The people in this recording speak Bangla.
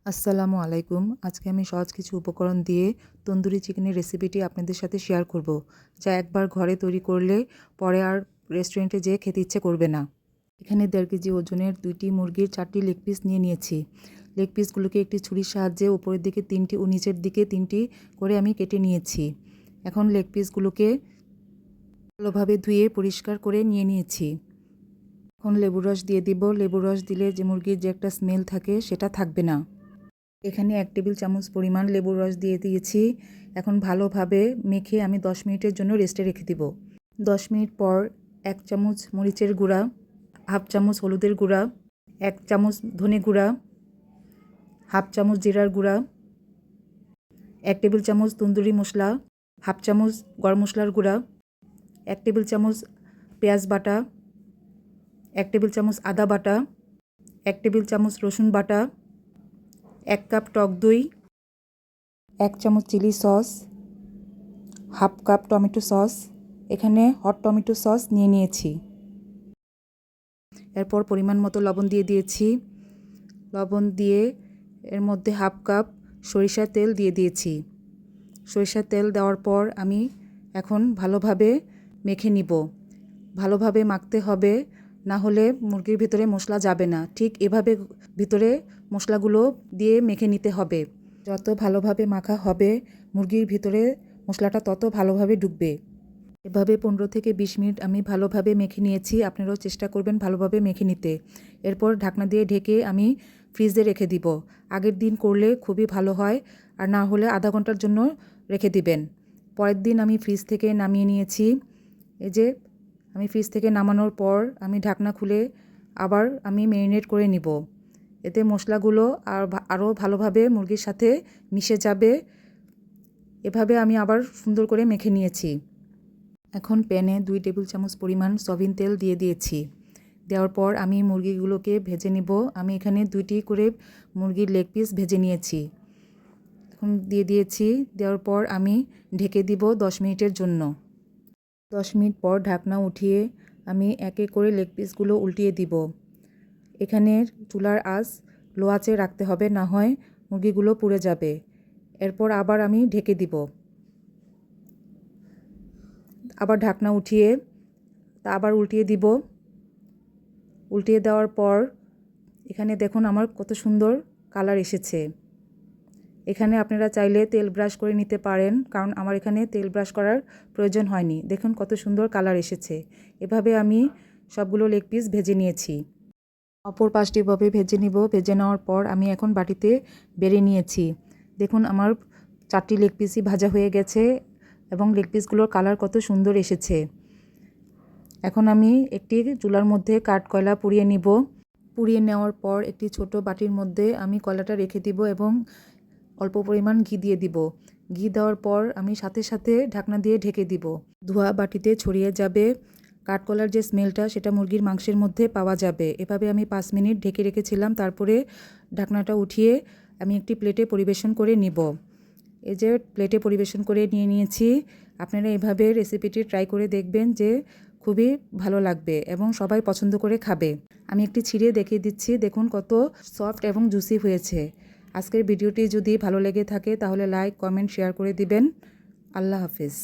আসসালামু আলাইকুম। আজকে আমি সহজ কিছু উপকরণ দিয়ে তন্দুরি চিকেনের রেসিপিটি আপনাদের সাথে শেয়ার করব, যা একবার ঘরে তৈরি করলে পরে আর রেস্টুরেন্টে যেয়ে খেতে ইচ্ছে করবে না। এখানে 1.5 কেজি ওজনের 2টি মুরগির 4টি লেগ পিস নিয়ে নিয়েছি। লেগ পিসগুলোকে একটি ছুরির সাহায্যে উপরের দিকে 3টি ও নিচের দিকে 3টি করে আমি কেটে নিয়েছি। এখন লেগ পিসগুলোকে ভালোভাবে ধুয়ে পরিষ্কার করে নিয়ে নিয়েছি। এখন লেবুর রস দিয়ে দিব। লেবুর রস দিলে যে মুরগির যে একটা স্মেল থাকে সেটা থাকবে না। এখানে 1 টেবিল চামচ পরিমাণ লেবুর রস দিয়ে দিয়েছি। এখন ভালোভাবে মেখে আমি 10 মিনিটের জন্য রেস্টে রেখে দিব। 10 মিনিট পর 1 চামচ মরিচের গুঁড়া, হাফ চামচ হলুদের গুঁড়া, 1 চামচ ধনে গুঁড়া, হাফ চামচ জিরার গুঁড়া, 1 টেবিল চামচ তন্দুরি মশলা, হাফ চামচ গরম মশলার গুঁড়া, 1 টেবিল চামচ পেঁয়াজ বাটা, 1 টেবিল চামচ আদা বাটা, 1 টেবিল চামচ রসুন বাটা, 1 কাপ টক দই, 1 চামচ chilli sauce, half cup tomato sauce. এখানে হট টমেটো সস নিয়ে নিয়েছি। এরপর পরিমাণ মতো লবণ দিয়ে দিয়েছি। লবণ দিয়ে এর মধ্যে হাফ কাপ সরিষার তেল দিয়ে দিয়েছি। সরিষার তেল দেওয়ার পর আমি এখন ভালোভাবে মেখে নিব। ভালোভাবে মাখতে হবে, না হলে মুরগির ভিতরে মশলা যাবে না। ঠিক এভাবে ভিতরে মশলাগুলো দিয়ে মেখে নিতে হবে। যত ভালোভাবে মাখা হবে মুরগির ভিতরে মশলাটা তত ভালোভাবে ঢুকবে। এভাবে 15 থেকে 20 মিনিট আমি ভালোভাবে মেখে নিয়েছি। আপনারাও চেষ্টা করবেন ভালোভাবে মেখে নিতে। এরপর ঢাকনা দিয়ে ঢেকে আমি ফ্রিজে রেখে দিব। আগের দিন করলে খুবই ভালো হয়, আর না হলে আধা ঘন্টার জন্য রেখে দিবেন। পরের দিন আমি ফ্রিজ থেকে নামিয়ে নিয়েছি। এই যে আমি ফ্রিজ থেকে নামানোর পর আমি ঢাকনা খুলে আবার আমি ম্যারিনেট করে নিব। এতে মশলাগুলো আরও ভালোভাবে মুরগির সাথে মিশে যাবে। এভাবে আমি আবার সুন্দর করে মেখে নিয়েছি। এখন প্যানে 2 টেবিল চামচ পরিমাণ সয়াবিন তেল দিয়ে দিয়েছি। দেওয়ার পর আমি মুরগিগুলোকে ভেজে নিব। আমি এখানে 2টি করে মুরগির লেগ পিস ভেজে নিয়েছি। এখন দিয়ে দিয়েছি। দেওয়ার পর আমি ঢেকে দিব 10 মিনিটের জন্য। 10 মিনিট পর ঢাকনা উঠিয়ে আমি একে করে লেগ পিসগুলো উল্টিয়ে দিব। এখানে চুলার আঁচ লো আঁচে রাখতে হবে, না হয় মুরগিগুলো পুড়ে যাবে। এরপর আবার আমি ঢেকে দিব। আবার ঢাকনা উঠিয়ে আবার উল্টিয়ে দিব। উল্টিয়ে দেওয়ার পর এখানে দেখুন আমার কত সুন্দর কালার এসেছে। এখানে আপনারা চাইলে তেল ব্রাশ করে নিতে পারেন, কারণ আমার এখানে তেল ব্রাশ করার প্রয়োজন হয়নি। দেখুন কত সুন্দর কালার এসেছে। এভাবে আমি সবগুলো লেগ পিস ভেজে নিয়েছি। অপর পাশটি এভাবে ভেজে নিব। ভেজে নেওয়ার পর আমি এখন বাটিতে বেড়ে নিয়েছি। দেখুন আমার 4টি লেগ পিসই ভাজা হয়ে গেছে এবং লেগ পিসগুলোর কালার কত সুন্দর এসেছে। এখন আমি একটি চুলার মধ্যে কাঠকয়লা পুড়িয়ে নিব। পুড়িয়ে নেওয়ার পর একটি ছোট বাটির মধ্যে আমি কয়লাটা রেখে দিব এবং অল্প পরিমাণ ঘি দিয়ে দিব। ঘি দেওয়ার পর আমি সাথে সাথে ঢাকনা দিয়ে ঢেকে দিব। ধোয়া বাটিতে ছড়িয়ে যাবে। কাঠকয়লার যে স্মেলটা সেটা মুরগির মাংসের মধ্যে পাওয়া যাবে। এভাবে আমি 5 মিনিট ঢেকে রেখেছিলাম। তারপরে ঢাকনাটা উঠিয়ে আমি একটি প্লেটে পরিবেশন করে নিব। এই যে প্লেটে পরিবেশন করে নিয়ে নিয়েছি। আপনারা এভাবে রেসিপিটি ট্রাই করে দেখবেন, যে খুবই ভালো লাগবে এবং সবাই পছন্দ করে খাবে। আমি একটি ছিঁড়ে দেখিয়ে দিচ্ছি। দেখুন কত সফট এবং জুসি হয়েছে। আজকের ভিডিওটি যদি ভালো লেগে থাকে তাহলে লাইক, কমেন্ট, শেয়ার করে দিবেন। আল্লাহ হাফেজ।